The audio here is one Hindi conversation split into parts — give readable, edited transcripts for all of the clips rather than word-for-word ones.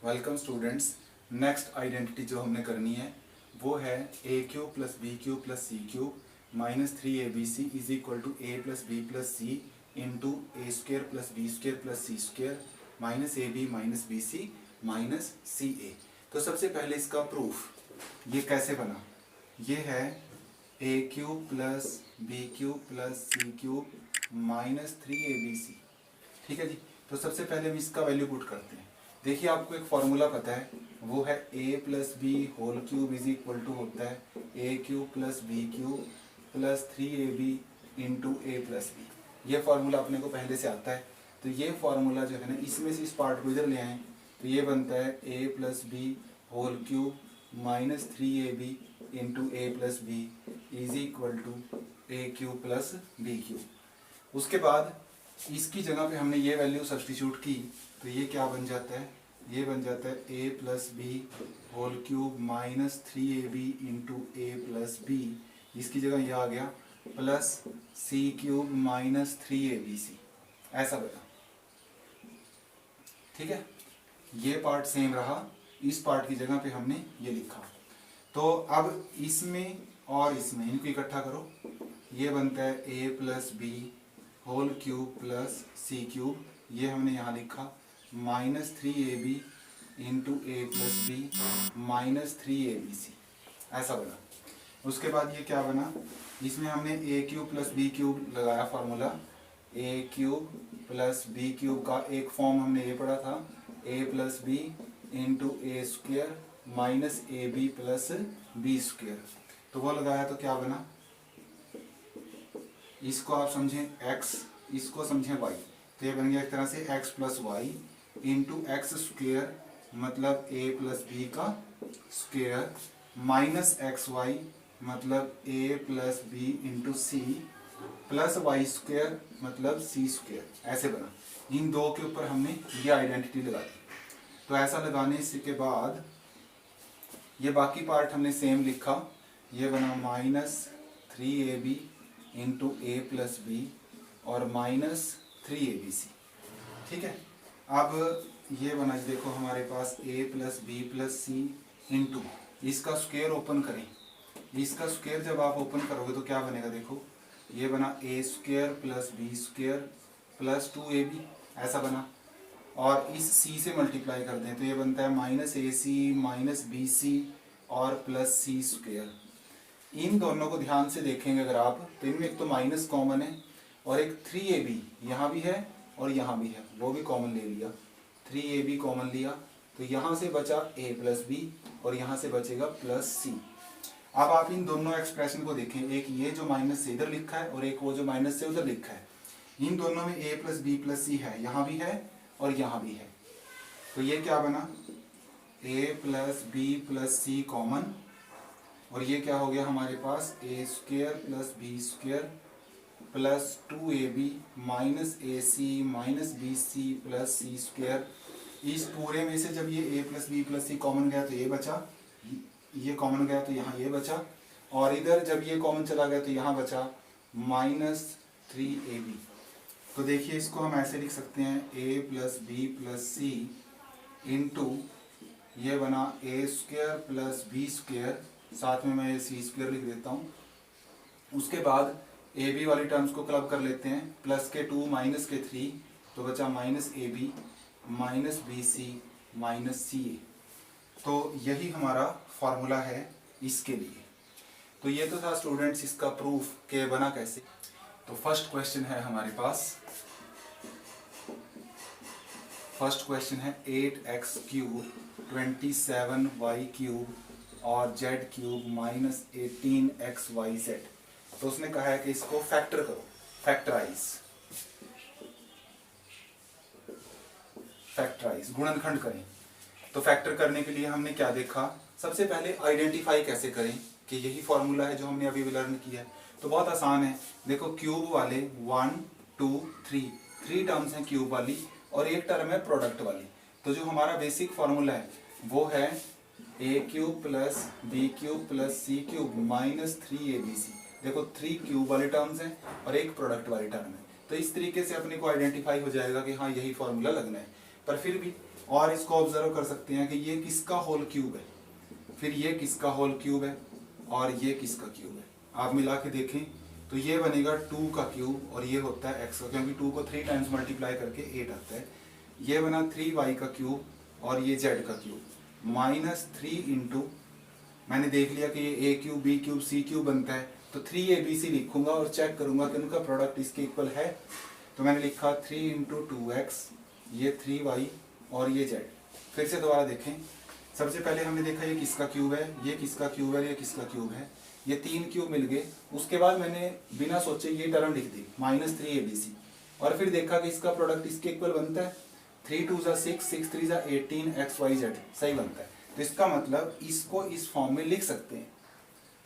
Welcome students. नेक्स्ट आइडेंटिटी जो हमने करनी है वो है A cube plus B cube plus C cube minus 3abc is equal to A plus B plus C into A square plus B square plus C square minus A B minus B C minus C A. तो सबसे पहले इसका प्रूफ ये कैसे बना, ये है A cube plus B cube plus C cube minus 3abc। ठीक है जी। तो सबसे पहले हम इसका वैल्यू पुट करते हैं। देखिए आपको एक फॉर्मूला पता है, वो है a plus B whole cube is equal to होता है A cube plus B cube plus 3ab into A plus B. ये फॉर्मूला अपने को पहले से आता है। तो ये फॉर्मूला जो है ना, इसमें से इस पार्ट को इधर ले आए तो ये बनता है a plus B whole cube minus 3ab into A plus B is equal to A cube plus B cube. उसके बाद इसकी जगह पे हमने ये वैल्यू सब्स्टिट्यूट की तो ये क्या बन जाता है, ये बन जाता है A plus B whole cube minus 3ab into A plus B. इसकी जगह ये आ गया plus C cube minus 3abc, ऐसा बना। ठीक है, ये पार्ट सेम रहा, इस पार्ट की जगह पे हमने ये लिखा। तो अब इसमें और इसमें इनको इकट्ठा करो, ये बनता है A plus B whole cube plus C cube, ये हमने यहाँ लिखा minus 3ab into A plus B minus 3abc, ऐसा बना। उसके बाद ये क्या बना, इसमें हमने A cube plus B cube लगाया formula, A cube plus B cube का एक फॉर्म हमने ये पढ़ा था A plus B into A square minus A B plus B square. तो वो लगाया तो क्या बना, इसको आप समझें x, इसको समझें y। तो ये बन गया एक तरह से x plus Y into X square मतलब a प्लस बी का स्क्वेयर माइनस एक्स वाई मतलब a plus B into C plus Y square मतलब सी स्क्वेयर, ऐसे बना। इन दो के ऊपर हमने ये आइडेंटिटी लगा दी। तो ऐसा लगाने के बाद ये बाकी पार्ट हमने सेम लिखा, ये बना minus 3ab into A plus B और माइनस 3abc। ठीक है, अब ये बना, देखो हमारे पास a plus B plus C into इसका स्क्वायर ओपन करें। इसका स्क्वायर जब आप ओपन करोगे तो क्या बनेगा, देखो ये बना A square plus B square plus 2ab, ऐसा बना। और इस c से मल्टीप्लाई कर दें तो ये बनता है minus ac minus B C और प्लस सी स्क्वायर। इन दोनों को ध्यान से देखेंगे अगर आप, तो इनमें एक तो माइनस कॉमन है और एक 3ab यहाँ भी है और यहाँ भी है, वो भी कॉमन ले लिया, 3ab कॉमन लिया तो यहाँ से बचा a प्लस बी और यहाँ से बचेगा प्लस सी। अब आप इन दोनों एक्सप्रेशन को देखें, एक ये जो माइनस से इधर लिखा है और एक वो जो माइनस से उधर लिखा है, इन दोनों में a प्लस बी प्लस सी है, यहाँ भी है और यहाँ भी है। तो ये क्या बना, a plus B plus C common, और ये क्या हो गया हमारे पास A square plus B square plus 2ab minus A C minus B C plus C square. इस पूरे में से जब ये a plus B plus C common गया तो ये बचा, ये कॉमन गया तो यहाँ ये बचा, और इधर जब ये कॉमन चला गया तो यहाँ बचा माइनस 3ab। तो देखिए इसको हम ऐसे लिख सकते हैं a plus B plus C into ये बना A square plus B square, साथ में मैं सी स्क्वेयर लिख देता हूँ। उसके बाद ए बी वाली टर्म्स को क्लब कर लेते हैं, प्लस के 2 माइनस के 3 तो बचा minus A B minus B C minus C A. तो यही हमारा फॉर्मूला है इसके लिए। तो ये तो था स्टूडेंट्स इसका प्रूफ के बना कैसे। तो फर्स्ट क्वेश्चन है हमारे पास, फर्स्ट क्वेश्चन है 8x क्यूब 27y क्यूब और z क्यूब माइनस 18xyz। तो उसने कहा है कि इसको फैक्टर करो, फैक्टराइज गुणनखंड करें। तो फैक्टर करने के लिए हमने क्या देखा, सबसे पहले आइडेंटिफाई कैसे करें कि यही फॉर्मूला है जो हमने अभी लर्न किया है। तो बहुत आसान है, देखो क्यूब वाले 1 2 3 टर्म्स हैं क्यूब वाली और एक टर्म है प्रोडक्ट वाली। तो जो हमारा बेसिक फॉर्मूला है वो है A cube plus B cube plus C cube minus 3abc। देखो 3 क्यूब वाले टर्म्स हैं और एक प्रोडक्ट वाली टर्म है, तो इस तरीके से अपने को आइडेंटिफाई हो जाएगा कि हाँ यही फॉर्मूला लगना है। पर फिर भी और इसको ऑब्जर्व कर सकते हैं कि ये किसका होल क्यूब है, फिर ये किसका होल क्यूब है और ये किसका क्यूब है। आप मिला के देखें तो ये बनेगा 2 का क्यूब और ये होता है x का, क्योंकि 2 को 3 टाइम्स मल्टीप्लाई करके 8 आता है। ये बना 3y का क्यूब और ये z का क्यूब माइनस 3 इंटू, मैंने देख लिया कि ये a cube b cube c cube बनता है, तो 3abc लिखूंगा और चेक करूंगा कि उनका प्रोडक्ट इसके इक्वल है। तो मैंने लिखा 3 इंटू 2x, ये 3y और ये z। फिर से दोबारा देखें, सबसे पहले हमने देखा ये किसका क्यूब है, ये किसका क्यूब है, ये किसका क्यूब है, ये 3 क्यूब मिल गए। उसके बाद मैंने बिना सोचे ये टर्म लिख दी माइनस 3abc, और फिर देखा कि इसका प्रोडक्ट इसके इक्वल बनता है 3 2 = 6, 6 3 = 18 xyz सही बनता है। तो इसका मतलब इसको इस फॉर्म में लिख सकते हैं।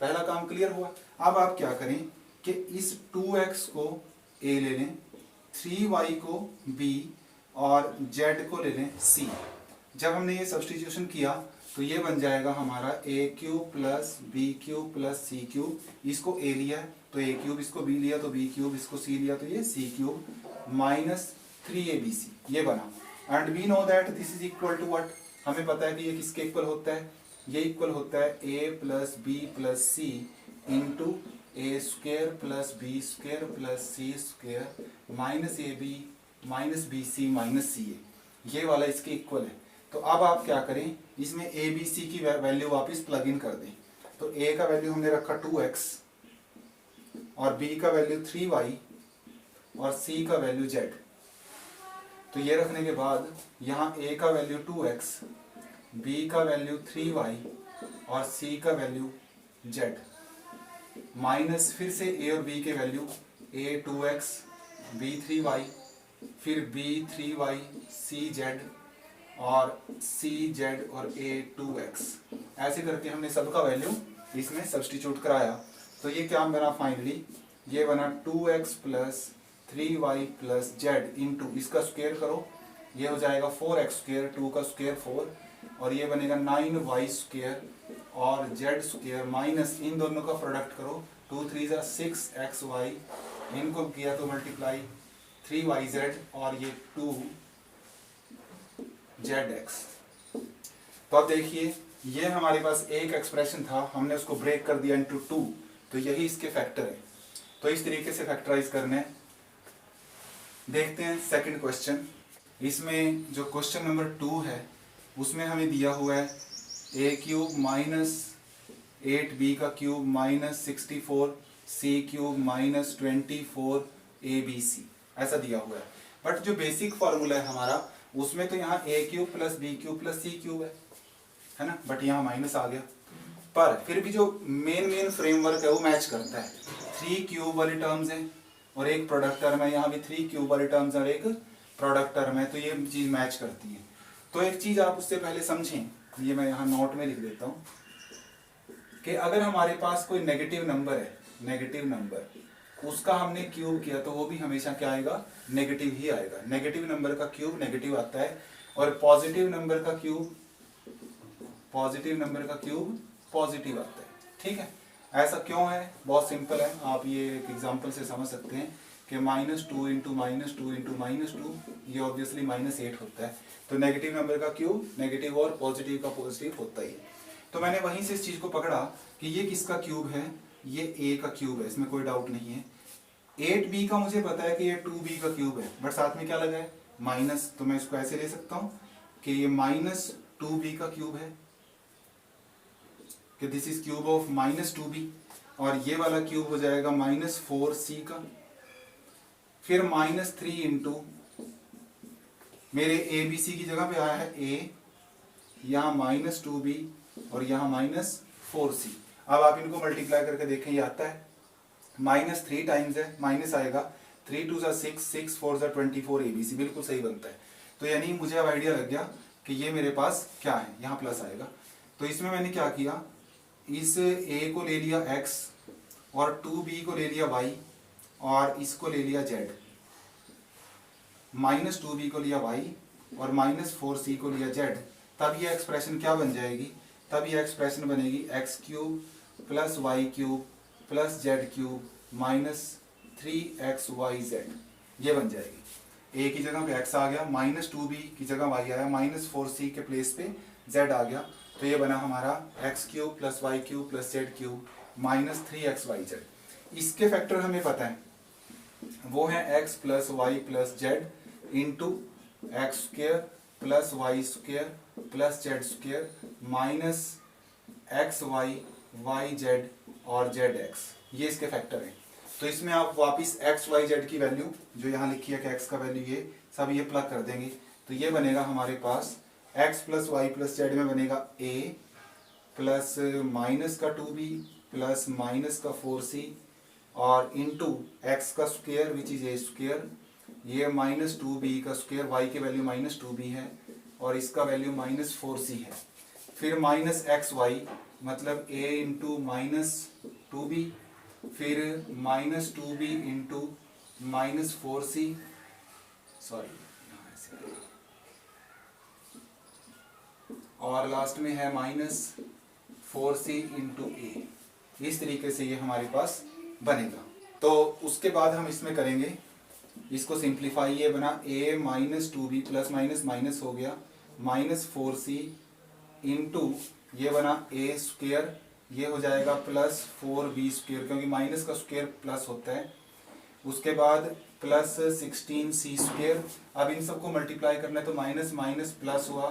पहला काम क्लियर हुआ। अब आप क्या करें कि इस 2x को a ले लें, 3y को b और z को ले लें c। जब हमने ये सब्स्टिट्यूशन किया तो ये बन जाएगा हमारा a cube plus b cube plus c cube. इसको a लिया तो a क्यूब, इसको b लिया तो b क्यूब, इसको c लिया तो ये c क्यूब माइनस 3abc, ये बना। And we know that this is equal to what, हमें पता है कि ये किसके इक्वल होता है, ये इक्वल होता है a plus b plus c into A square plus B square plus C square minus A B minus B C minus C A, ये वाला इसके इक्वल है। तो अब आप क्या करें, इसमें ए बी सी की वैल्यू वापस प्लग इन कर दें। तो ए का वैल्यू हमने रखा 2x और b का वैल्यू 3y और c का वैल्यू z। तो ये रखने के बाद यहाँ a का वैल्यू 2x, b का वैल्यू 3y और c का वैल्यू z, माइनस फिर से a और b के value a 2x b 3y फिर b 3y c z और c z और a 2x, ऐसे करके हमने सबका वैल्यू इसमें सब्स्टिट्यूट कराया। तो ये क्या बना फाइनली, ये बना 2x plus 3y plus z into इसका स्क्वायर करो, ये हो जाएगा 4x स्क्वायर, 2 का स्क्वायर 4 और ये बनेगा 9y स्क्वायर और z स्क्वायर माइनस इन दोनों का प्रोडक्ट करो, 2 3 = 6xy, इनको किया तो मल्टीप्लाई 3yz और ये 2zx। तो अब देखिए ये हमारे पास एक एक्सप्रेशन था, हमने उसको ब्रेक कर दिया इनटू 2, तो यही इसके फैक्टर है। तो इस तरीके से फैक्टराइज करने। देखते हैं सेकंड क्वेश्चन। इसमें जो क्वेश्चन नंबर 2 है उसमें हमें दिया हुआ है a क्यूब माइनस 8b का cube minus 64 c cube minus 24 abc, ऐसा दिया हुआ है। बट जो बेसिक फॉर्मूला है हमारा उसमें तो यहाँ a cube plus b cube plus c cube है ना, बट यहाँ माइनस आ गया। पर फिर भी जो मेन फ्रेमवर्क है वो मैच करता है। 3 क्यूब वाली टर्म्स है और एक प्रोडक्ट टर्म है, यहाँ भी 3 क्यूब वाली टर्म्स और एक प्रोडक्ट टर्म है, तो ये चीज मैच करती है। तो एक चीज आप उससे पहले समझें, ये मैं यहाँ नोट में लिख देता हूँ कि अगर हमारे पास कोई नेगेटिव नंबर है, नेगेटिव नंबर उसका हमने क्यूब किया तो वो भी हमेशा क्या आएगा, नेगेटिव ही आएगा। नेगेटिव नंबर का क्यूब नेगेटिव आता है और पॉजिटिव नंबर का क्यूब पॉजिटिव आता है। ठीक है, ऐसा क्यों है, बहुत सिंपल है, आप ये एक एग्जांपल से समझ सकते हैं कि -2 इंटू -2 इंटू -2 ये ऑब्वियसली -8 होता है। तो नेगेटिव नंबर का क्यूब नेगेटिव और पॉजिटिव का पॉजिटिव होता ही है। तो मैंने वहीं से इस चीज को पकड़ा कि ये किसका क्यूब है, ये a का क्यूब है, इसमें कोई डाउट नहीं है। 8b का मुझे पता है कि ये 2b का क्यूब है, बट साथ में क्या लगा है, माइनस, तो मैं इसको ऐसे ले सकता हूँ कि ये -2b का क्यूब है, कि this is cube of -2b, और ये वाला क्यूब हो जाएगा -4c का, फिर -3 इंटू मेरे abc की जगह पे आया है a, यहाँ -2b और यहाँ -4c। अब आप इनको मल्टीप्लाई करके देखें, ये आता है -3 टाइम्स है, माइनस आएगा, 3 2 = 6, 6 4 = 24 abc, बिल्कुल सही बनता है। तो यानी मुझे अब आइडिया लग गया कि ये मेरे पास क्या है, यहाँ प्लस आएगा। तो इसमें मैंने क्या किया, इस a को ले लिया x और 2b को ले लिया y और इसको ले लिया z, -2b को लिया y और -4c को लिया z। तब ये एक्सप्रेशन क्या बन जाएगी, तब ये एक्सप्रेशन बनेगी x cube plus y cube plus z cube -3xyz, ये बन जाएगी। ए की जगह पे एक्स आ गया, माइनस 2b की जगह वाई आया, माइनस 4c के प्लेस पे जेड आ गया। तो ये बना हमारा X cube plus Y cube plus Z cube minus 3xyz। इसके फैक्टर हमें पता है, वो है X plus Y plus Z into X square plus Y square plus Z square minus X Y Y Z और जेड एक्स, ये इसके फैक्टर हैं। तो इसमें आप वापिस एक्स वाई जेड की वैल्यू जो यहाँ लिखी है कि एक्स का वैल्यू ये सब ये प्लग कर देंगे। तो ये बनेगा हमारे पास X plus Y plus Z में बनेगा ए प्लस माइनस का 2b प्लस माइनस का 4c और इंटू एक्स का square which is a square, ये माइनस 2b का स्क्वेयर, वाई की वैल्यू माइनस 2b है और इसका वैल्यू माइनस 4c है। फिर माइनस एक्स वाई मतलब a इंटू माइनस 2b, फिर minus 2b into minus 4c, sorry और लास्ट में है माइनस 4c इंटू ए। इस तरीके से ये हमारे पास बनेगा। तो उसके बाद हम इसमें करेंगे, इसको सिंप्लीफाई, ये बना a minus 2b plus minus minus हो गया माइनस 4c इंटू ये बना a स्क्वेयर, ये हो जाएगा प्लस 4b स्क्वेयर क्योंकि माइनस का स्क्वेयर प्लस होता है। उसके बाद प्लस 16c स्क्वेयर, अब इन सबको मल्टीप्लाई करना है तो माइनस माइनस प्लस हुआ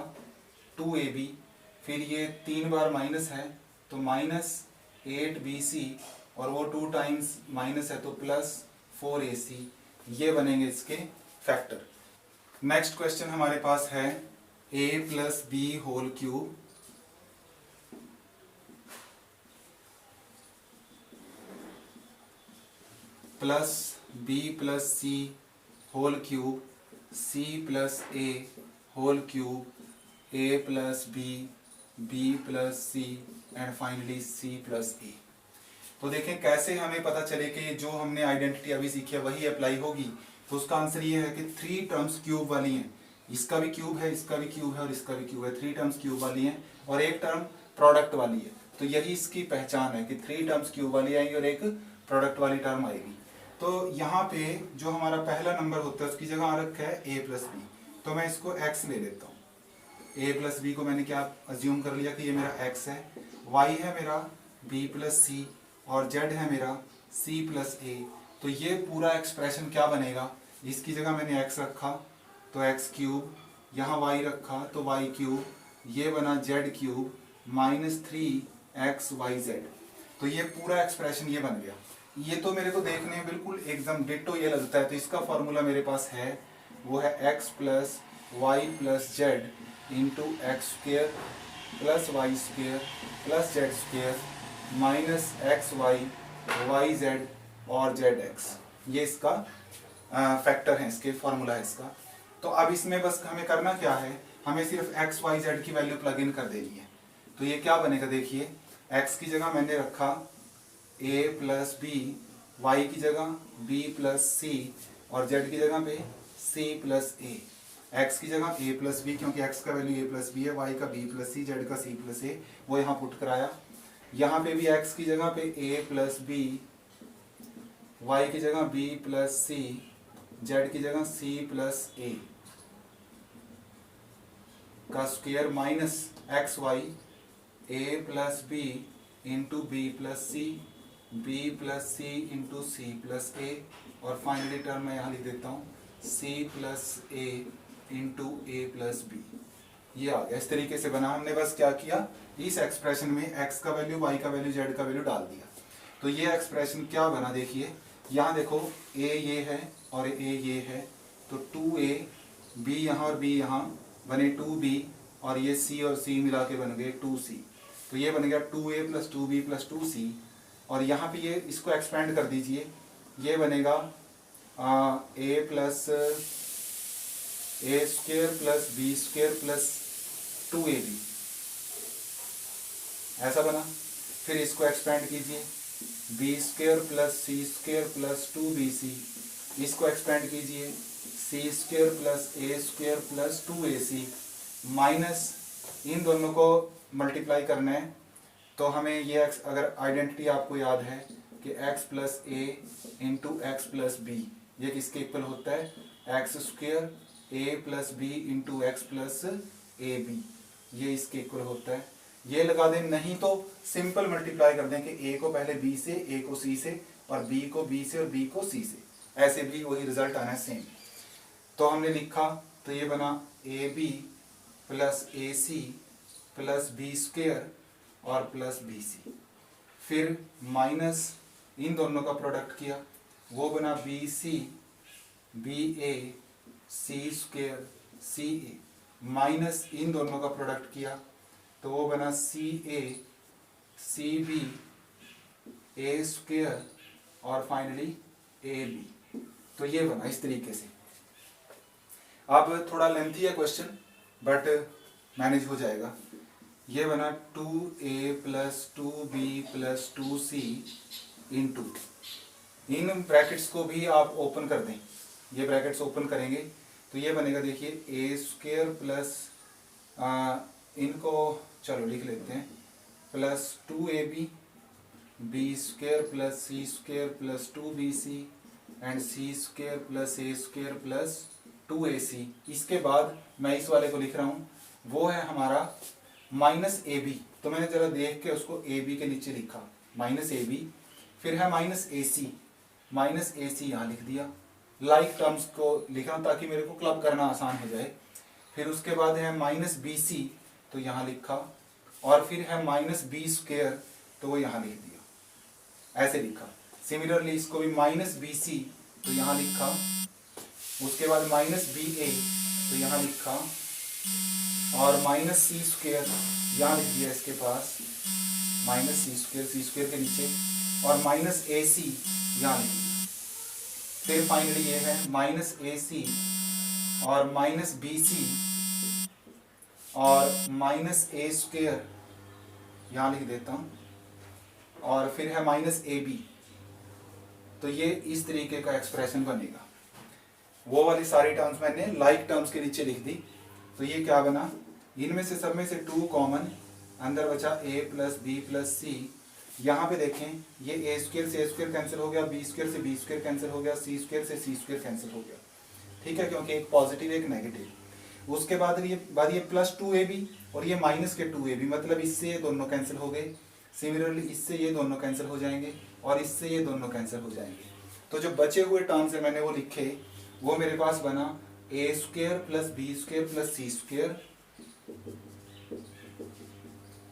2ab, फिर ये 3 बार माइनस है तो माइनस 8bc और वो 2 टाइम्स माइनस है तो प्लस 4ac, ये बनेंगे इसके फैक्टर। नेक्स्ट क्वेश्चन हमारे पास है a plus B whole cube plus b plus C whole cube c plus a whole cube a plus b plus C and finally c plus a। तो देखें कैसे हमें पता चले कि जो हमने आइडेंटिटी अभी सीखी है वही अप्लाई होगी। तो उसका आंसर ये है कि 3 टर्म्स क्यूब वाली हैं, इसका भी क्यूब है, इसका भी क्यूब है और इसका भी क्यूब है, 3 टर्म्स क्यूब वाली हैं और एक टर्म प्रोडक्ट वाली है। तो यही इसकी पहचान है कि 3 टर्म्स क्यूब वाली आएगी और एक प्रोडक्ट वाली टर्म आएगी। तो यहाँ पे जो हमारा पहला नंबर होता है उसकी जगह आ रखा है a प्लस बी, तो मैं इसको x ले लेता हूँ। a प्लस बी को मैंने क्या अज्यूम कर लिया कि ये मेरा x है, y है मेरा b प्लस सी और z है मेरा c प्लस a। तो ये पूरा एक्सप्रेशन क्या बनेगा, इसकी जगह मैंने x रखा तो x क्यूब, यहाँ y रखा तो y क्यूब, ये बना z क्यूब माइनस 3xyz। तो ये पूरा एक्सप्रेशन ये बन गया। ये तो मेरे को देखने में बिल्कुल एकदम डिट्टो ये लगता है। तो इसका फॉर्मूला मेरे पास है, वो है x plus Y plus Z into X square plus Y square plus Z square minus X Y Y Z और जेड एक्स। ये इसका फैक्टर है, इसके फॉर्मूला है इसका। तो अब इसमें बस हमें करना क्या है, हमें सिर्फ एक्स वाई जेड की वैल्यू प्लग इन कर देनी है। तो ये क्या बनेगा, देखिए x की जगह मैंने रखा a प्लस बी, वाई की जगह b प्लस सी और z की जगह पे c प्लस a। x की जगह a प्लस बी क्योंकि x का वैल्यू a प्लस बी है, y का b प्लस सी, z का c प्लस a, वो यहाँ पुट कराया। यहाँ पे भी x की जगह पे a प्लस बी, y की जगह b प्लस सी, z की जगह c प्लस a का square minus X Y a plus B into B plus C, B plus C into C plus A और फाइनली टर्म मैं यहाँ लिख देता हूँ c plus A into A plus B. ये आ गया, इस तरीके से बना। हमने बस क्या किया, इस एक्सप्रेशन में x का वैल्यू, y का वैल्यू, z का वैल्यू डाल दिया। तो ये एक्सप्रेशन क्या बना, देखिए यहाँ देखो a ये है और a ये है, तो 2a, b यहाँ और b यहाँ बने 2b और ये c और c मिला के बन गए 2c। तो ये बन गया 2a plus 2b plus 2c और यहाँ पे ये इसको एक्सपेंड कर दीजिए, ये बनेगा a plus A square plus B square plus 2ab, ऐसा बना। फिर इसको एक्सपेंड कीजिए, B square plus C square plus 2bc, इसको एक्सपेंड कीजिए, C square plus A square plus 2ac minus इन दोनों को मल्टीप्लाई करना है। तो हमें ये x, अगर आइडेंटिटी आपको याद है कि x plus A into X plus B, ये किसके इक्वल होता है, X square A plus B into X plus A B, ये इसके इक्वल होता है। ये लगा दें, नहीं तो सिंपल मल्टीप्लाई कर दें कि ए को पहले बी से, ए को सी से, और बी को बी से और बी को सी से, ऐसे भी वही रिजल्ट आना है सेम। तो हमने लिखा, तो ये बना A B plus A C plus B square और प्लस बी सी। फिर माइनस इन दोनों का प्रोडक्ट किया, वो बना B C B A C square C A, minus इन दोनों का प्रोडक्ट किया तो वो बना C A C B A square और फाइनली ए बी। तो ये बना इस तरीके से। अब थोड़ा लेंथी है क्वेश्चन बट मैनेज हो जाएगा। ये बना 2a plus 2b plus 2c into, in brackets को भी आप ओपन कर दें, ये ब्रैकेट्स ओपन करेंगे तो ये बनेगा, देखिए ए स्क्वेयर प्लस इनको चलो लिख लेते हैं, plus 2ab B square plus C square plus 2bc and C square plus A square plus 2ac। इसके बाद मैं इस वाले को लिख रहा हूँ, वो है हमारा माइनस ए बी। तो मैंने जरा देख के उसको ए बी के नीचे लिखा, माइनस ए बी। फिर है minus A C, minus A सी यहाँ लिख दिया, लाइक टर्म्स को लिखा ताकि मेरे को क्लब करना आसान हो जाए। फिर उसके बाद है माइनस बी सी, तो यहाँ लिखा, और फिर है माइनस बी स्क्वेयर, तो वो यहाँ लिख दिया, ऐसे लिखा। सिमिलरली इसको भी माइनस बी सी, तो यहाँ लिखा, उसके बाद माइनस बी ए, तो यहाँ लिखा, और माइनस सी स्क्वेयर यहाँ लिख दिया इसके पास, माइनस सी स्क्वेयर के नीचे, और माइनस ए सी यहाँ लिख दिया। फिर फाइनली ये है माइनस ए सी और माइनस बी सी और माइनस ए स्क्वेयर यहाँ लिख देता हूँ, और फिर है माइनस ए बी। तो ये इस तरीके का एक्सप्रेशन बनेगा। वो वाली सारी टर्म्स मैंने लाइक टर्म्स के नीचे लिख दी। तो ये क्या बना, इनमें से सब में से 2 कॉमन, अंदर बचा a प्लस बी प्लस सी। यहाँ पे देखें, ये ए स्क्वेयर से ए स्क्वेयर कैंसिल हो गया, बी स्क्वेयर से बी स्क्वेयर कैंसिल हो गया, सी स्क्वेयर से सी स्क्वेयर कैंसिल हो गया, ठीक है, क्योंकि एक पॉजिटिव एक नेगेटिव। उसके बाद ये प्लस 2ab और ये माइनस के 2ab, मतलब इससे ये दोनों कैंसिल हो गए। सिमिलरली इससे ये दोनों कैंसिल हो जाएंगे और इससे ये दोनों कैंसिल हो जाएंगे। तो जो बचे हुए टर्म्स है मैंने वो लिखे, वो मेरे पास बना A square plus B square plus C square,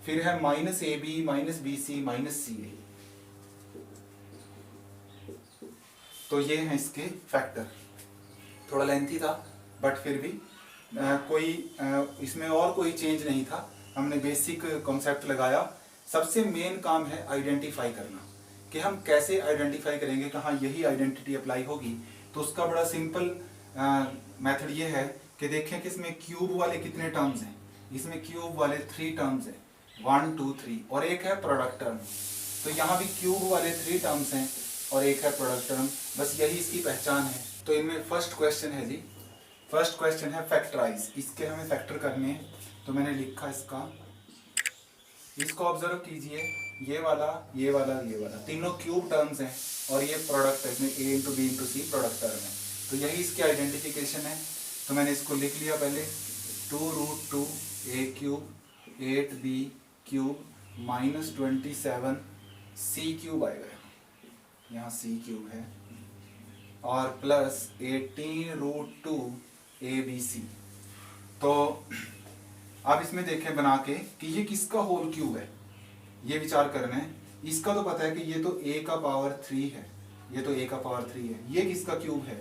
फिर है minus A B minus B C minus C A. तो ये है इसके फैक्टर। थोड़ा लेंथी था बट फिर भी इसमें और कोई चेंज नहीं था, हमने बेसिक कॉन्सेप्ट लगाया। सबसे मेन काम है आइडेंटिफाई करना, कि हम कैसे आइडेंटिफाई करेंगे कहाँ यही आइडेंटिटी अप्लाई होगी। तो उसका बड़ा सिंपल मेथड ये है कि देखें कि इसमें क्यूब वाले कितने टर्म्स हैं। इसमें क्यूब वाले 3 टर्म्स हैं, 1 2 3, और एक है प्रोडक्ट टर्म। तो यहाँ भी क्यूब वाले 3 टर्म्स हैं और एक है प्रोडक्ट टर्म, बस यही इसकी पहचान है। तो इनमें फर्स्ट क्वेश्चन है जी, फर्स्ट क्वेश्चन है फैक्टराइज, इसके हमें फैक्टर करने हैं। तो मैंने लिखा इसको ऑब्जर्व कीजिए, ये वाला ये वाला ये वाला तीनों क्यूब टर्म्स हैं और ये प्रोडक्ट है, इसमें a into B into C product term है। तो यही इसकी आइडेंटिफिकेशन है। तो मैंने इसको लिख लिया पहले, 2√2 a cube 8b cube minus 27 c cube आएगा, यहाँ c क्यूब है, और प्लस 18√2 abc। तो आप इसमें देखें बना के कि ये किसका होल क्यूब है, ये विचार करना है। इसका तो पता है कि ये तो a का पावर 3 है, ये तो a का पावर 3 है। ये किसका क्यूब है,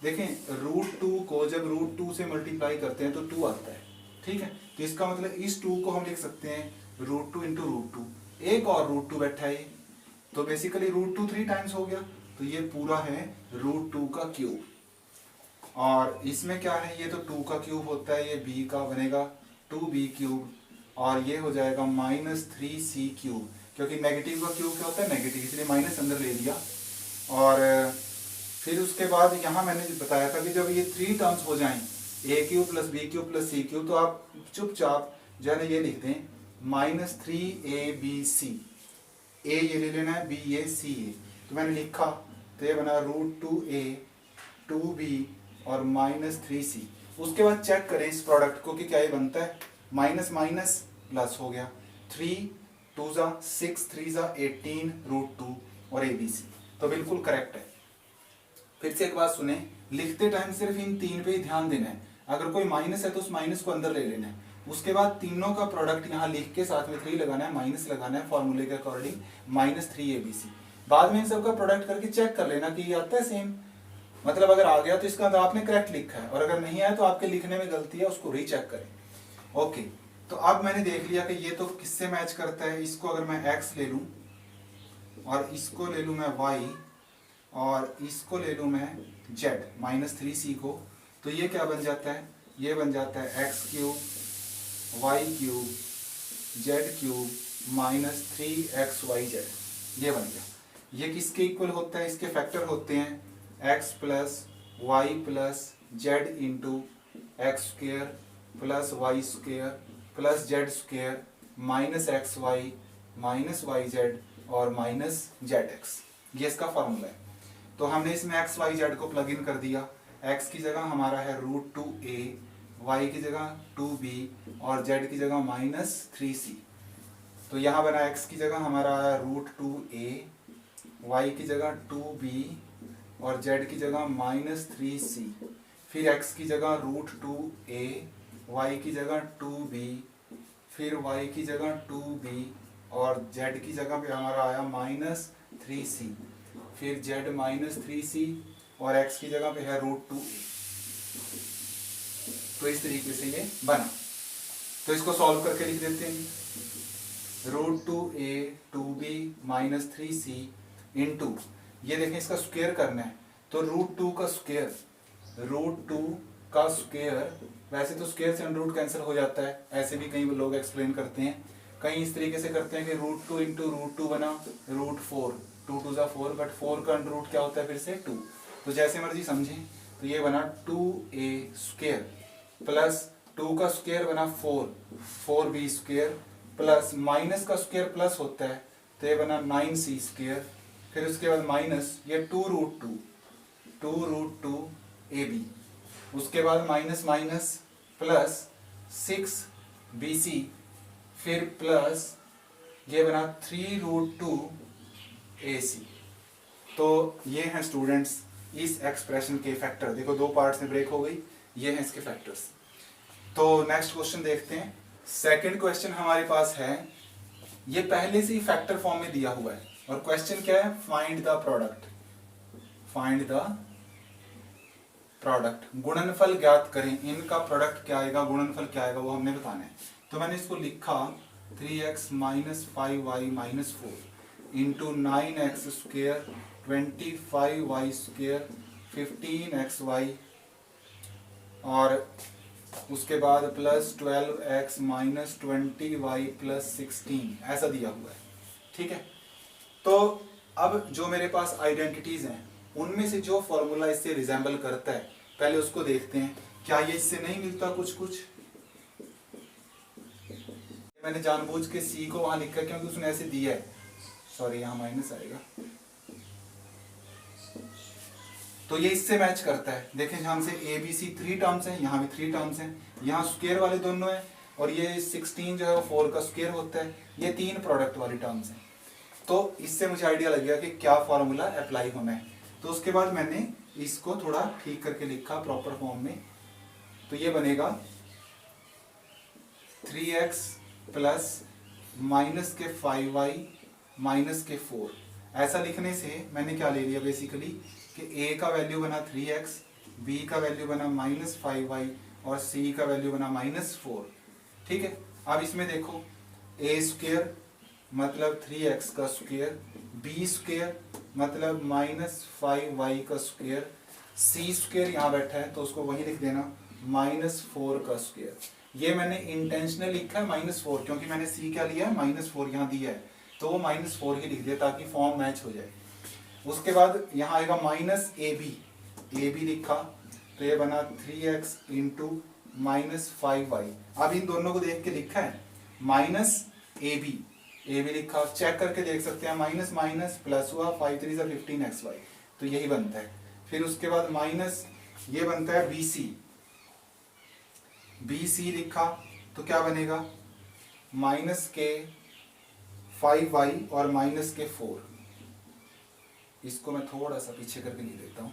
देखें √2 को जब √2 से मल्टीप्लाई करते हैं तो 2 आता है, ठीक है। तो इसका मतलब इस 2 को हम लिख सकते हैं √2 इंटू √2, एक और √2 बैठा है, तो बेसिकली √2 3 टाइम्स हो गया। तो ये पूरा है √2 का क्यूब। और इसमें क्या है, ये तो 2 का क्यूब होता है, ये b का बनेगा 2b क्यूब, और ये हो जाएगा माइनस 3c क्यूब, क्योंकि नेगेटिव का क्यूब क्या होता है नेगेटिव, इसलिए माइनस अंदर ले लिया। और फिर उसके बाद यहाँ मैंने बताया था कि जब ये 3 टर्म्स हो जाएं, a cube plus b cube plus c cube, तो आप चुपचाप जो है ना ये लिख दें माइनस 3abc, a ये ले लेना है, b ये c है। तो मैंने लिखा, तो ये बना √2a 2b और -3c। उसके बाद चेक करें इस प्रोडक्ट को कि क्या ये बनता है, माइनस माइनस प्लस हो गया, 3 2 जा 6 3 जा 18 √2 और ABC, तो बिल्कुल करेक्ट है। फिर से एक बात सुने, लिखते टाइम सिर्फ इन तीन पे ही ध्यान देना है, अगर कोई माइनस है तो उस माइनस को अंदर ले लेना है। उसके बाद तीनों का प्रोडक्ट यहाँ लिख के साथ में 3 लगाना है, माइनस लगाना है फॉर्मूले के अकॉर्डिंग, -3ABC। बाद में इन सबका प्रोडक्ट करके चेक कर लेना कि ये आता है सेम, मतलब अगर आ गया तो इसका अंदर आपने करेक्ट लिखा है, और अगर नहीं आया तो आपके लिखने में गलती है, उसको रीचेक करें। ओके, तो अब मैंने देख लिया कि ये तो किससे मैच करता है। इसको अगर मैं x ले लूं और इसको ले लूं मैं y और इसको ले लूं मैं z -3c को, तो ये क्या बन जाता है, ये बन जाता है x³ y³ z³ -3xyz, ये बन गया। ये किसके इक्वल होता है, इसके फैक्टर होते हैं x + y + z into x² + y² + z² -xy -yz और -zx, ये इसका फॉर्मूला है। तो हमने इसमें x y z को प्लग इन कर दिया। x की जगह हमारा है √2a, y की जगह 2b और z की जगह -3c। तो यहाँ बना x की जगह हमारा आया √2a, y की जगह 2b और z की जगह -3c। फिर x की जगह √2a, y की जगह 2b, फिर y की जगह 2b और z की जगह पे हमारा आया -3c, फिर z -3c और x की जगह पे है √2a। तो इस तरीके से ये बना। तो इसको सॉल्व करके लिख देते हैं, √2a 2b -3c इंटू, ये देखें इसका स्क्वायर करना है तो √2 का स्क्वायर, √2 का स्क्वायर, वैसे तो स्क्वायर से अंडर कैंसिल हो जाता है, ऐसे भी कई लोग एक्सप्लेन करते हैं, कई इस तरीके से करते हैं कि √2 इंटू √2 बना √4, 2 2 जा 4, बट 4 का अंडर रूट क्या होता है फिर से 2, तो जैसे मर्जी समझें। तो ये बना 2a² प्लस 2 का स्क्वायर बना 4b² प्लस माइनस का स्क्वायर प्लस होता है तो ये बना 9c², फिर उसके बाद माइनस ये 2√2ab, उसके बाद माइनस माइनस प्लस 6bc, फिर प्लस ये बना 3√2ac। तो ये हैं स्टूडेंट्स इस एक्सप्रेशन के फैक्टर, देखो दो पार्ट्स में ब्रेक हो गई, ये हैं इसके फैक्टर्स। तो नेक्स्ट क्वेश्चन देखते हैं। सेकंड क्वेश्चन हमारे पास है, ये पहले से ही फैक्टर फॉर्म में दिया हुआ है और क्वेश्चन क्या है, find the product, find the product, गुणनफल ज्ञात करें, इनका प्रोडक्ट क्या आएगा, गुणनफल क्या आएगा वो हमने बताना है। तो मैंने इसको लिखा 3x - 5y - 4 into 9x² 25y² 15xy और उसके बाद प्लस 12x - 20y + 16, ऐसा दिया हुआ है, ठीक है। तो अब जो मेरे पास आइडेंटिटीज हैं उनमें से जो फॉर्मूला इससे रिजेंबल करता है पहले उसको देखते हैं, क्या ये इससे नहीं मिलता कुछ कुछ। मैंने जानबूझ के सी को वहां लिखा क्योंकि उसने ऐसे दिया है, सॉरी यहाँ माइनस आएगा, तो ये इससे मैच करता है। देखें यहाँ से ए बी सी 3 टर्म्स हैं, यहाँ भी 3 टर्म्स हैं, यहाँ स्क्वायर वाले दोनों हैं और ये 16 जो है वो 4 का स्क्वायर होता है, ये 3 प्रोडक्ट वाली टर्म्स हैं। तो इससे मुझे आइडिया लग गया कि क्या फॉर्मूला अप्लाई होना है। तो उसके बाद मैंने इसको थोड़ा ठीक करके लिखा प्रॉपर फॉर्म में, तो ये बनेगा 3x प्लस -5y -4। ऐसा लिखने से मैंने क्या ले लिया बेसिकली कि a का वैल्यू बना 3x, b का वैल्यू बना -5y और c का वैल्यू बना -4, ठीक है। अब इसमें देखो a² मतलब 3x का स्क्वायर, b² मतलब -5y का स्क्वायर, c² यहाँ बैठा है तो उसको वही लिख देना -4 का स्क्वायर। ये मैंने इंटेंशनल लिखा है -4 क्योंकि मैंने c क्या लिया है -4 यहाँ दिया है, तो वो -4 ही लिख दिया ताकि फॉर्म मैच हो जाए। उसके बाद यहाँ आएगा -ab लिखा तो ये बना 3x इंटू -5y। अब इन दोनों को देख के लिखा है -ab लिखा, चेक करके देख सकते हैं, माइनस माइनस प्लस हुआ, 5 3 15xy, तो यही बनता है। फिर उसके बाद ये बनता है बी सी, बी सी लिखा तो क्या बनेगा माइनस के 5y और माइनस के 4, इसको मैं थोड़ा सा पीछे करके लिख देता हूँ,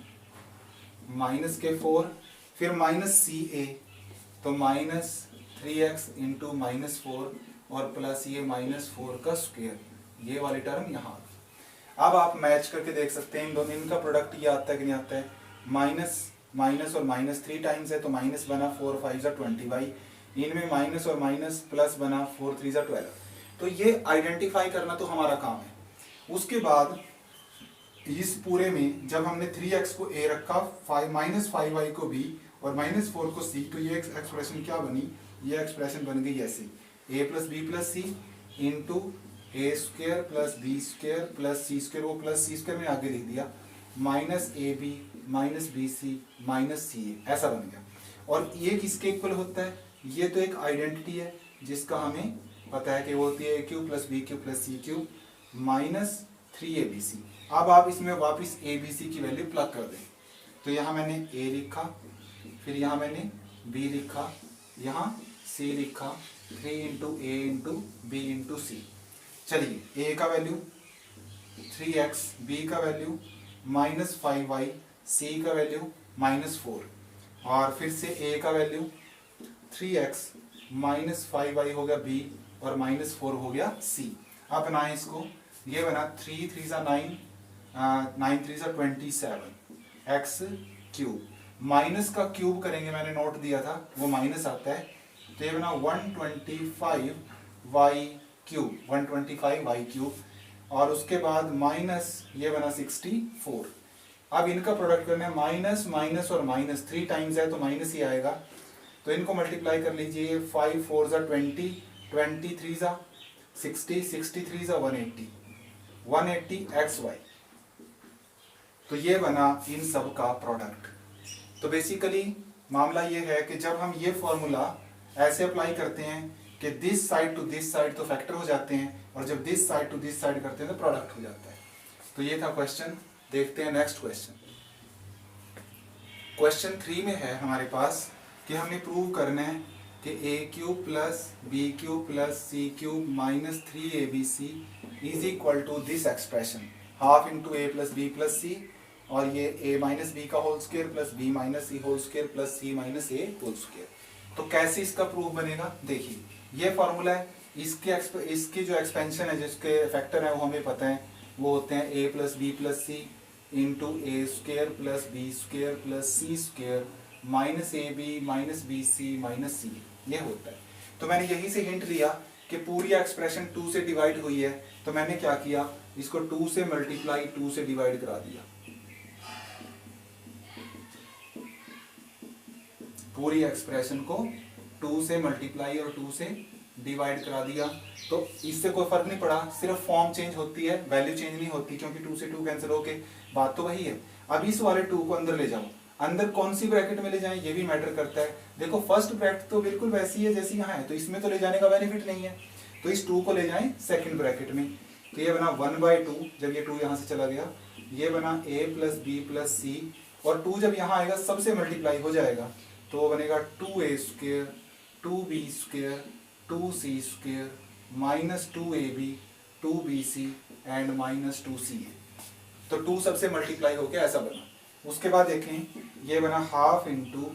माइनस के 4, फिर माइनस सी ए तो माइनस 3x इंटू माइनस 4 और प्लस ये माइनस 4 का स्क्वायर, ये वाली टर्म यहाँ। अब आप मैच करके देख सकते हैं इन दोनों, इनका प्रोडक्ट ये आता है कि नहीं आता है, माइनस माइनस और माइनस 3 टाइम्स है तो माइनस बना 4 5 जा 20y, इनमें माइनस और माइनस प्लस बना 4 3 जा 12। तो ये आइडेंटिफाई करना तो हमारा काम है। उसके बाद इस पूरे में जब हमने 3x को a रखा, माइनस 5y को b और माइनस 4 को c, तो ये एक्सप्रेशन क्या बनी, ये एक्सप्रेशन बन गई ऐसे, a plus B plus C into A square plus B square plus C square, वो प्लस सी स्क्वेयर में आगे लिख दिया, minus A B minus B C minus C A, ऐसा बन गया। और ये किसके इक्वल होता है, ये तो एक आइडेंटिटी है जिसका हमें पता है कि वो होती है A cube plus B cube plus C cube minus 3abc। अब आप इसमें वापस abc की वैल्यू प्लग कर दें, तो यहाँ मैंने a लिखा, फिर यहाँ मैंने b लिखा, यहाँ c लिखा, 3 इंटू ए इंटू बी इंटू सी। चलिए a का वैल्यू 3x, b का वैल्यू माइनस 5y, c का वैल्यू माइनस 4 और फिर से a का वैल्यू 3x माइनस 5y हो गया b और माइनस 4 हो गया c। अब बनाएं इसको, ये बना 3 3 जा 9, 9 3 जा 27 एक्स क्यूब, माइनस का क्यूब करेंगे मैंने नोट दिया था वो माइनस आता है, तो ये बना 125y क्यूब, 125y क्यूब और उसके बाद माइनस ये बना 64। अब इनका प्रोडक्ट करना है, माइनस माइनस और माइनस 3 टाइम्स है तो माइनस ही आएगा, तो इनको मल्टीप्लाई कर लीजिए, 5 4 जा 20, 23 जा 60, 63 जा 180, 180 xy। तो ये बना इन सब का प्रोडक्ट। तो बेसिकली मामला ये है कि जब हम ये फॉर्मूला ऐसे अप्लाई करते हैं कि this side to this side तो फैक्टर हो जाते हैं, और जब this side to this side करते हैं तो प्रोडक्ट हो जाता है। तो ये था क्वेश्चन। देखते हैं नेक्स्ट क्वेश्चन। क्वेश्चन 3 में है हमारे पास कि हमें प्रूव करना है कि A cube plus B cube plus C cube minus 3abc is equal to this expression, half into A plus B plus C, और ये a माइनस बी का whole square plus b minus C whole square plus c minus a whole square. तो कैसे इसका प्रूफ बनेगा, देखिए ये फॉर्मूला है, इसकी जो एक्सपेंशन है, जिसके फैक्टर है वो हमें पता है, वो होते हैं a plus B plus C into A square plus B square plus C square minus A B minus B C minus C, ये होता है। तो मैंने यही से हिंट लिया कि पूरी एक्सप्रेशन 2 से डिवाइड हुई है, तो मैंने क्या किया, इसको 2 से मल्टीप्लाई 2 से डिवाइड करा दिया, पूरी एक्सप्रेशन को 2 से मल्टीप्लाई और 2 से डिवाइड करा दिया। तो इससे कोई फर्क नहीं पड़ा, सिर्फ फॉर्म चेंज होती है, वैल्यू चेंज नहीं होती, क्योंकि 2 से 2 कैंसिल होके बात तो वही है। अब इस वाले 2 को अंदर ले जाओ, अंदर कौन सी ब्रैकेट में ले जाएं ये भी मैटर करता है। देखो फर्स्ट ब्रैकेट तो बिल्कुल वैसी है जैसी यहाँ है, तो इसमें तो ले जाने का बेनिफिट नहीं है, तो इस 2 को ले जाएं सेकंड ब्रैकेट में। तो ये बना 1/2, जब ये 2 यहाँ से चला गया, ये बना a plus B plus C, और 2 जब यहाँ आएगा सबसे मल्टीप्लाई हो जाएगा, तो वो बनेगा 2a square 2b square 2c square minus 2ab 2bc and minus 2ca। तो 2 सबसे मल्टीप्लाई होके ऐसा बना। उसके बाद देखें ये बना half into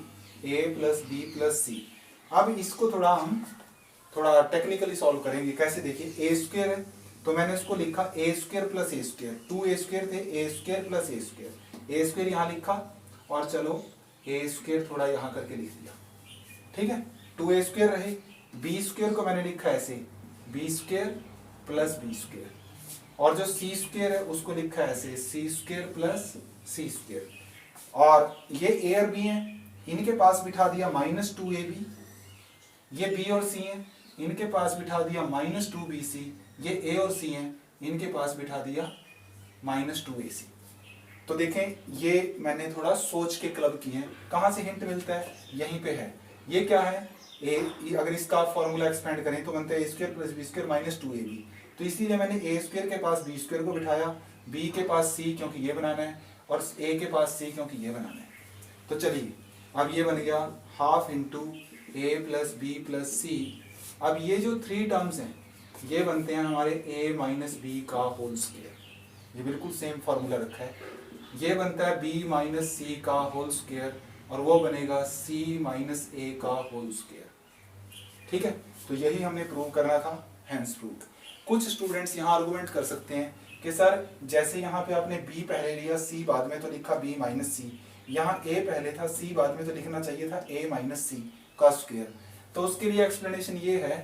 A plus B plus सी। अब इसको थोड़ा टेक्निकली सॉल्व करेंगे। कैसे, देखिए ए स्क्वायर है तो मैंने इसको लिखा ए स्क्वायर प्लस ए स्क्वायर, 2a स्क्वायर थे, ए स्क्वायर प्लस ए स्क्वायर, ए स्क्वायर यहाँ लिखा और चलो ए स्क्वायर थोड़ा यहाँ करके लिख दिया, ठीक है, 2a स्क्वायर रहे। बी स्क्वायर को मैंने लिखा ऐसे, B square plus B square, और जो सी स्क्वायर है उसको लिखा ऐसे, C square plus C square. और ये ए और बी हैं, इनके पास बिठा दिया माइनस 2ab, ये बी और सी हैं, इनके पास बिठा दिया माइनस 2bc, ये ए और सी हैं, इनके पास बिठा दिया माइनस 2ac। तो देखें ये मैंने थोड़ा सोच के क्लब किए हैं। कहाँ से हिंट मिलता है, यहीं पे है। ये क्या है, ए, अगर इसका फॉर्मूला एक्सपेंड करें तो बनता है A square plus B square minus 2ab। तो इसीलिए मैंने ए स्क्वायर के पास बी स्क्वायर को बिठाया, बी के पास सी क्योंकि ये बनाना है, और ए के पास सी क्योंकि ये बनाना है। तो चलिए अब ये बन गया half into A plus B plus सी। अब ये जो थ्री टर्म्स हैं ये बनते हैं हमारे a माइनस बी का होल स्क्वायर, ये बिल्कुल सेम फॉर्मूला रखा है। ये बनता है b माइनस सी का होल स्क्वायर और वो बनेगा c माइनस ए का होल स्क्वायर। ठीक है, तो यही हमने प्रूव करना था, हैंस प्रूव। कुछ स्टूडेंट्स यहाँ आर्गुमेंट कर सकते हैं कि सर जैसे यहाँ पे आपने b पहले लिया c बाद में तो लिखा b माइनस सी, यहाँ a पहले था c बाद में तो लिखना चाहिए था a माइनस सी का स्क्वायर। तो उसके लिए एक्सप्लेनेशन ये है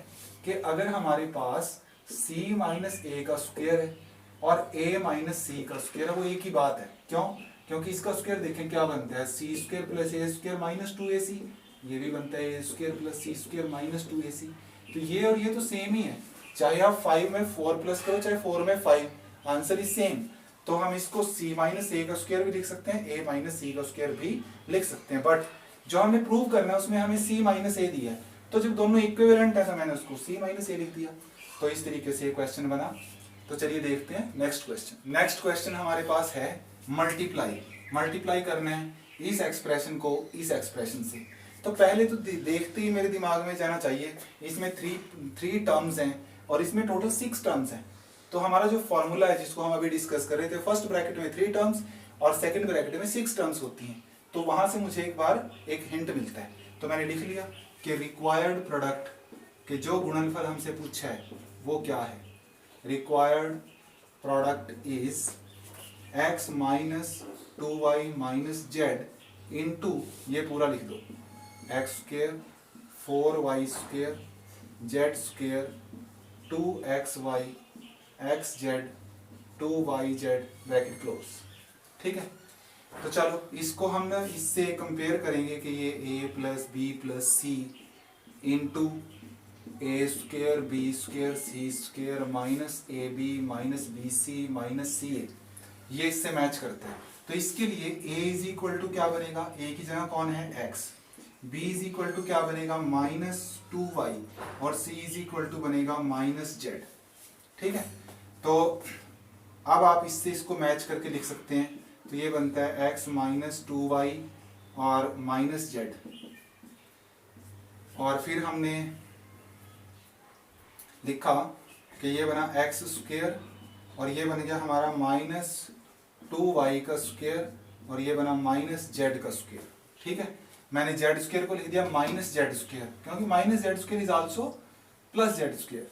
कि अगर हमारे पास c माइनस ए का स्क्वायर है और a माइनस सी का स्क्वायर है वो एक ही बात है। क्यों? क्योंकि इसका स्क्वायर देखें क्या बनता है, सी स्क्वायर प्लस ए स्क्वायर माइनस 2ac, ये भी बनता है A square plus C square minus 2ac। तो ये और ये तो सेम ही है, चाहे आप 5 में 4 प्लस करो चाहे 4 में 5, आंसर इज सेम। तो हम इसको c माइनस ए का स्क्वायर भी लिख सकते हैं, a माइनस सी का स्क्वायर भी लिख सकते हैं। बट जो हमने प्रूव करना है उसमें हमें c माइनस ए दिया है, तो जब दोनों इक्विवेलेंट है तो मैंने उसको c माइनस ए लिख दिया। तो इस तरीके से क्वेश्चन बना। तो चलिए देखते हैं नेक्स्ट क्वेश्चन। नेक्स्ट क्वेश्चन हमारे पास है मल्टीप्लाई। मल्टीप्लाई करना है इस एक्सप्रेशन को इस एक्सप्रेशन से। तो पहले तो देखते ही मेरे दिमाग में जाना चाहिए, इसमें थ्री टर्म्स हैं और इसमें टोटल 6 टर्म्स हैं। तो हमारा जो फॉर्मूला है जिसको हम अभी डिस्कस कर रहे थे, फर्स्ट ब्रैकेट में 3 टर्म्स और सेकंड ब्रैकेट में 6 टर्म्स होती हैं। तो वहां से मुझे एक बार एक हिंट मिलता है, तो मैंने लिख लिया कि रिक्वायर्ड प्रोडक्ट के जो गुणनफल हमसे पूछा है वो क्या है। Required product is x minus 2y minus Z into, ये पूरा लिख दो, x square 4y square Z square 2xy x Z 2yz bracket close. ठीक है, तो चलो इसको हम ना इससे कंपेयर करेंगे कि ये a plus B plus C into A square B square C square minus A B minus B C minus C A, ये इससे मैच करता है। तो इसके लिए a इज इक्वल टू क्या बनेगा, a की जगह कौन है x, b is equal to क्या बनेगा माइनस 2y और c इज इक्वल टू बनेगा माइनस जेड। ठीक है, तो अब आप इससे इसको मैच करके लिख सकते हैं। तो ये बनता है x माइनस 2y और माइनस जेड, और फिर हमने लिखा कि ये बना एक्स स्क्वेयर और ये बन गया हमारा माइनस 2y का स्क्वेयर और ये बना माइनस जेड का स्क्वेयर। ठीक है, मैंने जेड स्क्वेयर को लिख दिया माइनस जेड स्क्वेयर, क्योंकि minus Z square is also plus Z square,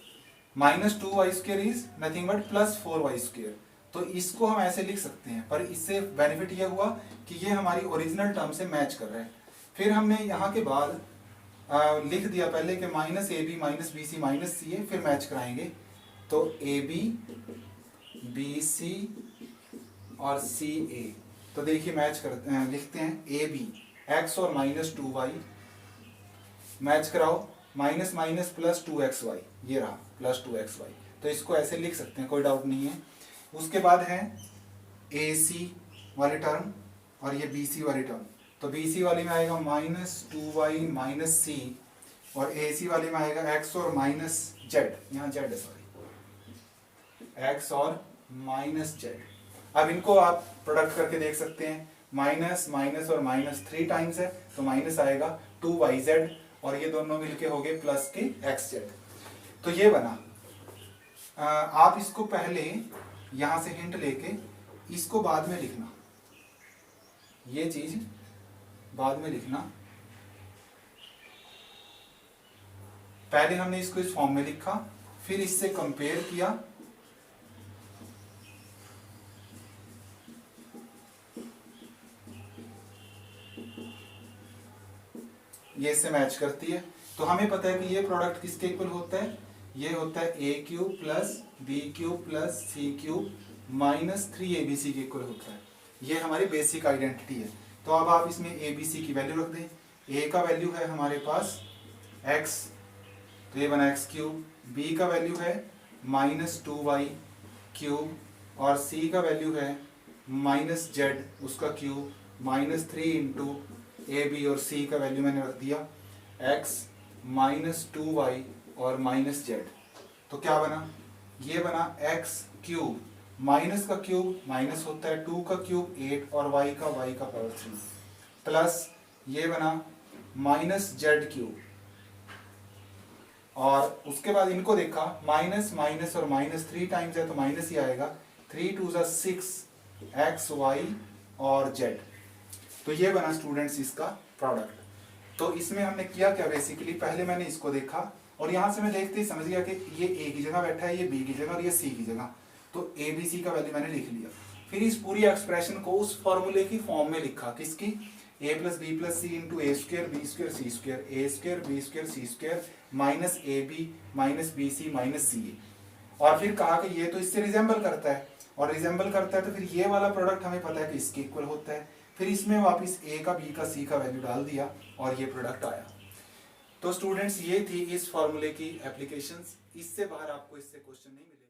minus 2y square is nothing but plus 4y square. तो इसको हम ऐसे लिख सकते हैं, पर इससे बेनिफिट ये हुआ कि ये हमारी ओरिजिनल टर्म से मैच कर रहा है। फिर हमने यहाँ के बाद लिख दिया पहले कि minus A B minus B C minus C A, फिर मैच कराएंगे। तो ए बी बी सी और सी ए, तो देखिए मैच करते लिखते हैं ए बी एक्स और माइनस 2y मैच कराओ, माइनस माइनस प्लस 2xy, ये रहा प्लस 2xy। तो इसको ऐसे लिख सकते हैं, कोई डाउट नहीं है। उसके बाद है ए सी वाली टर्म और ये बी सी वाली टर्म। तो बी सी वाली में आएगा माइनस 2y माइनस सी और ए सी वाली में आएगा x और माइनस जेड, यहाँ जेड है सॉरी, x और माइनस जेड। अब इनको आप प्रोडक्ट करके देख सकते हैं, माइनस माइनस और माइनस 3 टाइम्स है तो माइनस आएगा 2yz और ये दोनों मिलके हो गए प्लस के xz। तो ये बना। आप इसको पहले यहां से हिंट लेके इसको बाद में लिखना, ये चीज बाद में लिखना। पहले हमने इसको इस फॉर्म में लिखा, फिर इससे कंपेयर किया, ये इससे मैच करती है। तो हमें पता है कि ये प्रोडक्ट किसके इक्वल होता है, ये होता है A cube plus B cube plus C cube minus 3abc के इक्वल होता है। ये हमारी बेसिक आइडेंटिटी है। तो अब आप इसमें abc की वैल्यू रख दें। a का वैल्यू है हमारे पास x, तो ये बना x क्यूब, b का वैल्यू है माइनस 2y क्यूब और c का वैल्यू है माइनस जेड उसका cube minus 3 into A B और c का वैल्यू मैंने रख दिया x माइनस 2y और माइनस जेड। तो क्या बना, ये बना x क्यूब, माइनस का क्यूब माइनस होता है, 2 का क्यूब 8 और y का पावर 3, प्लस ये बना माइनस जेड क्यूब, और उसके बाद इनको देखा माइनस माइनस और माइनस 3 टाइम्स है तो माइनस ही आएगा, 3 2 ज़ा 6 एक्स वाई और जेड। तो ये बना स्टूडेंट्स इसका प्रोडक्ट। तो इसमें हमने किया क्या, बेसिकली पहले मैंने इसको देखा और यहां से मैं देखते ही समझ गया कि ये ए की जगह बैठा है, ये बी की जगह और ये सी की जगह, तो ए बी सी का वैल्यू मैंने लिख लिया। फिर इस पूरी एक्सप्रेशन को उस फॉर्मूले की फॉर्म में लिखा, किसकी, A plus B plus C into A square B square C square, A square B square C square minus A B minus B C minus C A. और फिर कहा कि ये तो इससे रिजेंबल करता है, और रिजेंबल करता है तो फिर ये वाला प्रोडक्ट हमें पता है कि इसके इक्वल होता है। फिर इसमें वापस ए का बी का सी का वैल्यू डाल दिया और ये प्रोडक्ट आया। तो स्टूडेंट्स ये थी इस फॉर्मूले की एप्लीकेशंस, इससे बाहर आपको इससे क्वेश्चन नहीं मिलेगा।